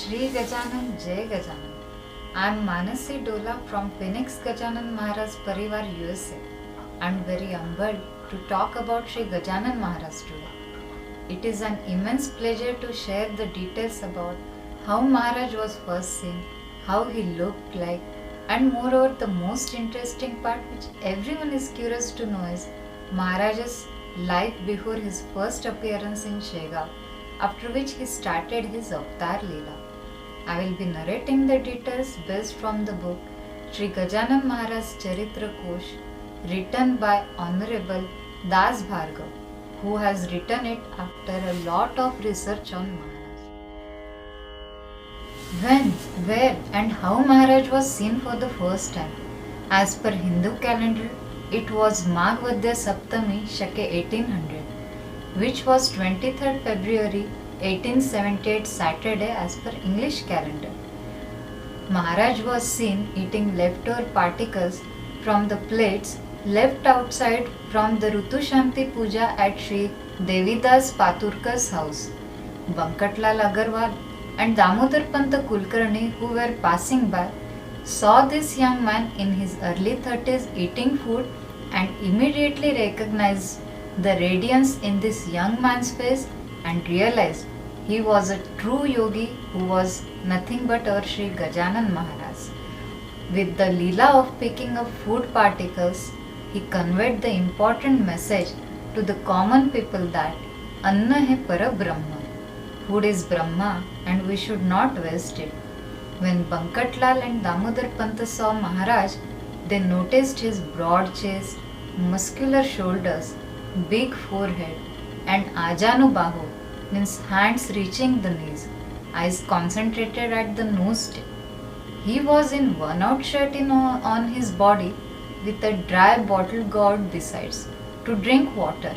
Shri Gajanan Jai Gajanan. I am Manasi Dola from Phoenix Gajanan Maharaj Parivar USA. I am very humbled to talk about Shri Gajanan Maharaj today. It is an immense pleasure to share the details about how Maharaj was first seen, how he looked like, and moreover the most interesting part which everyone is curious to know is Maharaj's life before his first appearance in Shegaon, after which he started his Avatar Leela. I will be narrating the details based from the book Shri Gajanan Maharaj Charitra Kosh, written by Honorable Das Bhargav, who has written it after a lot of research on Maharaj. When, where and how Maharaj was seen for the first time? As per Hindu calendar, it was Magh-Vadya Saptami Shake 1800, which was 23rd February 1878 Saturday as per English calendar. Maharaj was seen eating leftover particles from the plates left outside from the Rutu Shanti Puja at Sri Devidas Paturkar's house. Bankatlal Agarwal and Damodar Panta Kulkarni, who were passing by, saw this young man in his early 30s eating food and immediately recognized the radiance in this young man's face and realized he was a true yogi who was nothing but our Shri Gajanan Maharaj. With the Leela of picking up food particles, he conveyed the important message to the common people that Anna hai para Brahma. Food is Brahma and we should not waste it. When Bankatlal and Damodar Panta saw Maharaj, they noticed his broad chest, muscular shoulders, big forehead, and Ajanu Bahu, means hands reaching the knees, eyes concentrated at the nose tip. He was in worn-out shirt on his body with a dry bottle gourd besides to drink water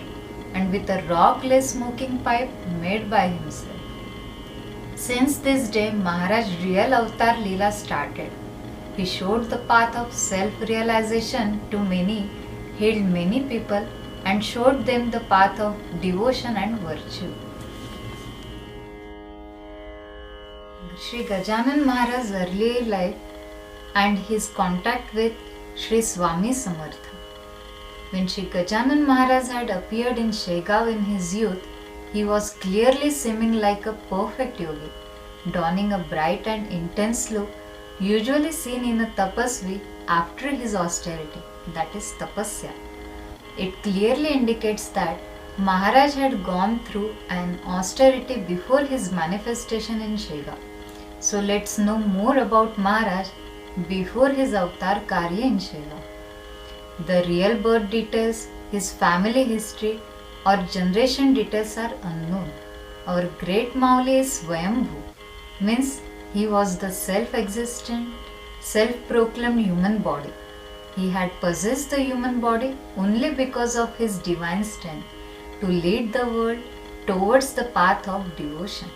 and with a raw clay smoking pipe made by himself. Since this day, Maharaj's real Avatar Leela started. He showed the path of self-realization to many, healed many people, and showed them the path of devotion and virtue. Shri Gajanan Maharaj's early life and his contact with Shri Swami Samartha. When Shri Gajanan Maharaj had appeared in Shegaon in his youth, he was clearly seeming like a perfect yogi, donning a bright and intense look usually seen in a tapasvi after his austerity, that is tapasya. It clearly indicates that Maharaj had gone through an austerity before his manifestation in Shegaon. So let's know more about Maharaj before his avatar Karya in Shegaon. The real birth details, his family history or generation details are unknown. Our great Mauli is Swayambhu, means he was the self-existent, self-proclaimed human body. He had possessed the human body only because of his divine strength to lead the world towards the path of devotion.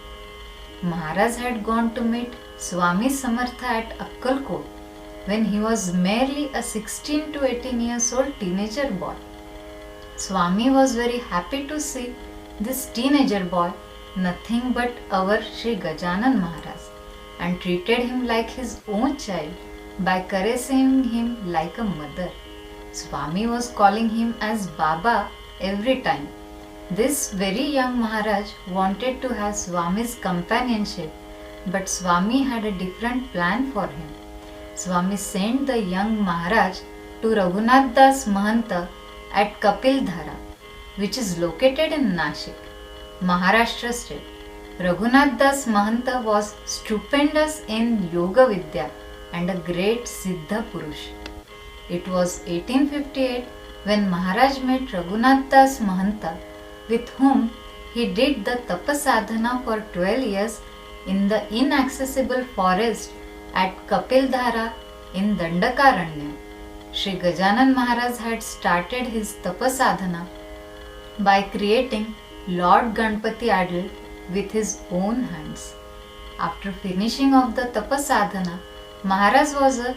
Maharaj had gone to meet Swami Samartha at Akkalkot when he was merely a 16 to 18 years old teenager boy. Swami was very happy to see this teenager boy, nothing but our Shri Gajanan Maharaj, and treated him like his own child by caressing him like a mother. Swami was calling him as Baba every time. This very young Maharaj wanted to have Swami's companionship, but Swami had a different plan for him. Swami sent the young Maharaj to Raghunath Das Mahanta at Kapildhara, which is located in Nashik, Maharashtra state. Raghunath Das Mahanta was stupendous in Yoga Vidya and a great Siddha Purush. It was 1858 when Maharaj met Raghunath Das Mahanta, with whom he did the tapasadhana for 12 years in the inaccessible forest at Kapildhara in Dandakaranya. Shri Gajanan Maharaj had started his tapasadhana by creating Lord Ganpati idol with his own hands. After finishing of the tapasadhana, Maharaj was a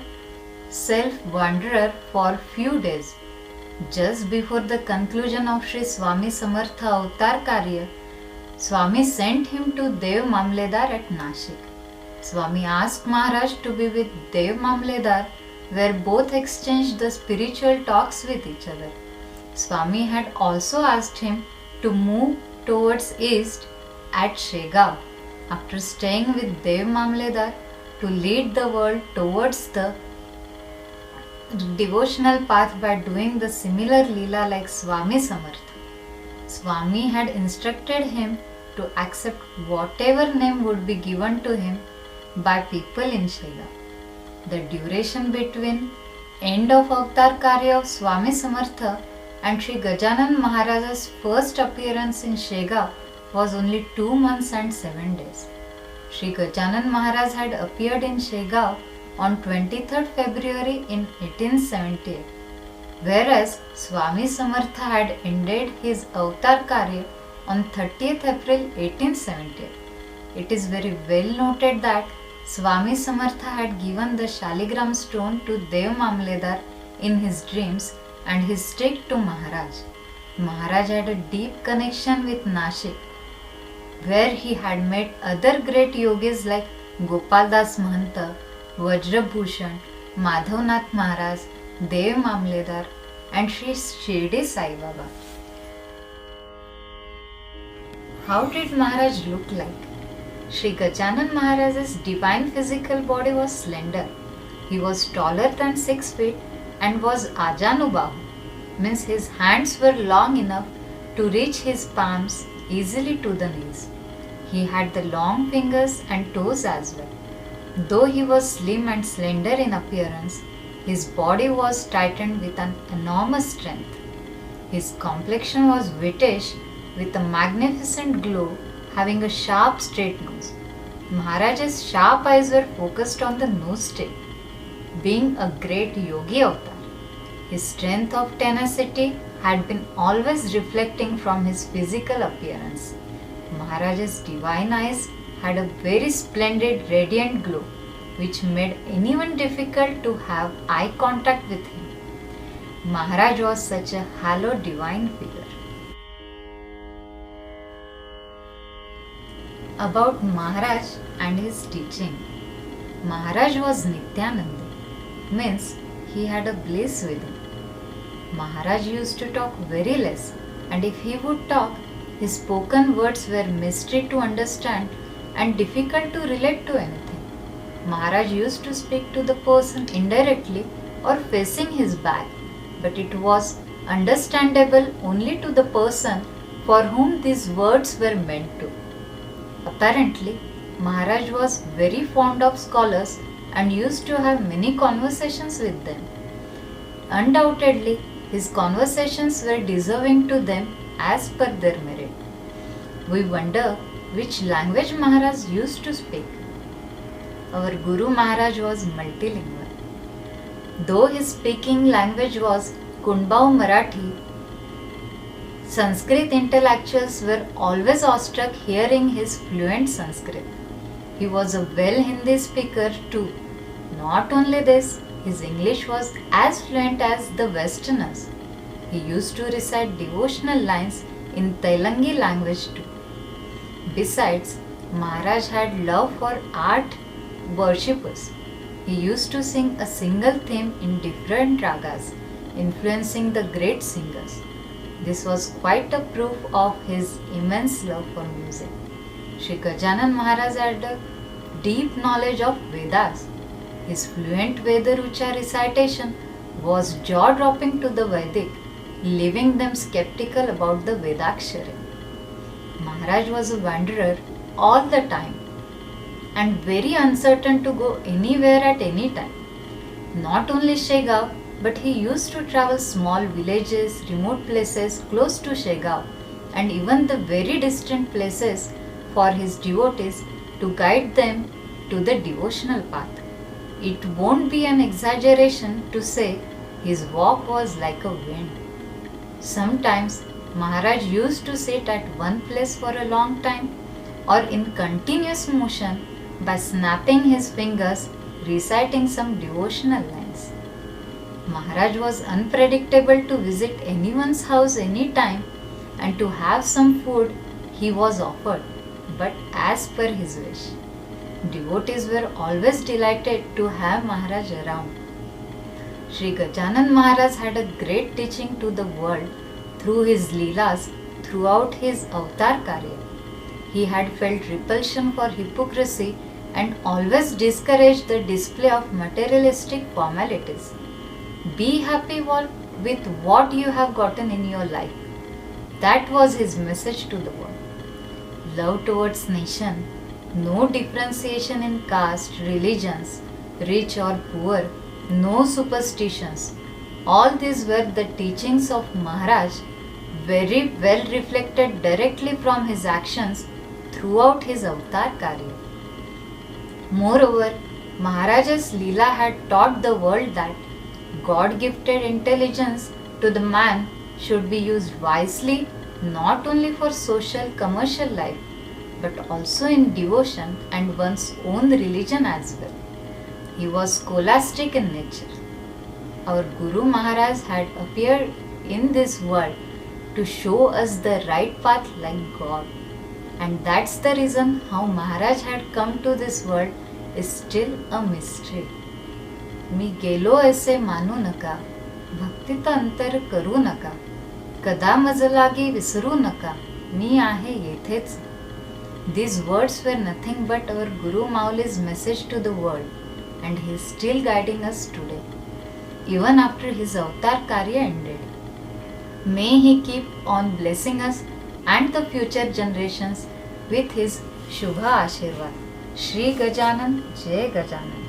self-wanderer for few days. Just before the conclusion of Shri Swami Samartha Avatar Karya, Swami sent him to Dev Mamledar at Nashik. Swami asked Maharaj to be with Dev Mamledar, where both exchanged the spiritual talks with each other. Swami had also asked him to move towards east at Shegaon, after staying with Dev Mamledar, to lead the world towards the devotional path by doing the similar Leela like Swami Samartha. Swami had instructed him to accept whatever name would be given to him by people in Shegaon. The duration between end of Avatar Karya of Swami Samartha and Sri Gajanan Maharaja's first appearance in Shegaon was only 2 months and 7 days. Sri Gajanan Maharaj had appeared in Shegaon on 23rd February in 1878, whereas Swami Samartha had ended his Avatar Karya on 30th April 1878. It is very well noted that Swami Samartha had given the Shaligram stone to Dev Mamledar in his dreams and his stick to Maharaj. Maharaj had a deep connection with Nashik, where he had met other great yogis like Gopal Das Mahanta, Vajrabhushan, Madhavnath Maharaj, Dev Mamledar, and Sri Shirdi Sai Baba. How did Maharaj look like? Sri Gajanan Maharaj's divine physical body was slender. He was taller than 6 feet and was Ajanubahu, means his hands were long enough to reach his palms easily to the knees. He had the long fingers and toes as well. Though he was slim and slender in appearance, his body was tightened with an enormous strength. His complexion was whitish with a magnificent glow, having a sharp straight nose. Maharaj's sharp eyes were focused on the nose tip, being a great yogi avatar. His strength of tenacity had been always reflecting from his physical appearance. Maharaj's divine eyes had a very splendid radiant glow, which made anyone difficult to have eye contact with him. Maharaj was such a hallowed divine figure. About Maharaj and his teaching. Maharaj was Nityananda, means he had a bliss within. Maharaj used to talk very less, and if he would talk, his spoken words were mystery to understand and difficult to relate to anything. Maharaj used to speak to the person indirectly or facing his back, but it was understandable only to the person for whom these words were meant to. Apparently, Maharaj was very fond of scholars and used to have many conversations with them. Undoubtedly, his conversations were deserving to them as per their merit. We wonder which language Maharaj used to speak. Our Guru Maharaj was multilingual. Though his speaking language was Kunbao Marathi, Sanskrit intellectuals were always awestruck hearing his fluent Sanskrit. He was a well Hindi speaker too. Not only this, his English was as fluent as the Westerners. He used to recite devotional lines in Telangi language too. Besides, Maharaj had love for art worshippers. He used to sing a single theme in different ragas, influencing the great singers. This was quite a proof of his immense love for music. Sri Gajanan Maharaj had a deep knowledge of Vedas. His fluent Vedarucha recitation was jaw-dropping to the Vedic, leaving them skeptical about the Vedakshara. Maharaj was a wanderer all the time and very uncertain to go anywhere at any time. Not only Shegaon, but he used to travel small villages, remote places close to Shegaon, and even the very distant places for his devotees to guide them to the devotional path. It won't be an exaggeration to say his walk was like a wind. Sometimes Maharaj used to sit at one place for a long time or in continuous motion by snapping his fingers, reciting some devotional lines. Maharaj was unpredictable to visit anyone's house anytime, and to have some food he was offered, but as per his wish. Devotees were always delighted to have Maharaj around. Sri Gajanan Maharaj had a great teaching to the world through his Leelas throughout his avatar karya. He had felt repulsion for hypocrisy and always discouraged the display of materialistic formalities. Be happy with what you have gotten in your life. That was his message to the world. Love towards nation, no differentiation in caste, religions, rich or poor, no superstitions. All these were the teachings of Maharaj, very well reflected directly from his actions throughout his avatar karya. Moreover, Maharaj's Leela had taught the world that God gifted intelligence to the man should be used wisely not only for social commercial life but also in devotion and one's own religion as well. He was scholastic in nature. Our Guru Maharaj had appeared in this world to show us the right path like God. And that's the reason how Maharaj had come to this world is still a mystery. मी गेलो असे मानू नका, भक्तीत अंतर करू नका, कदा मज लागी विसरू नका, मी आहे येथेच. These words were nothing but our Guru Mauli's message to the world, and he is still guiding us today, even after his avatar karya ended. May he keep on blessing us and the future generations with his Shubha Ashirvad. Shri Gajanan, Jai Gajanan.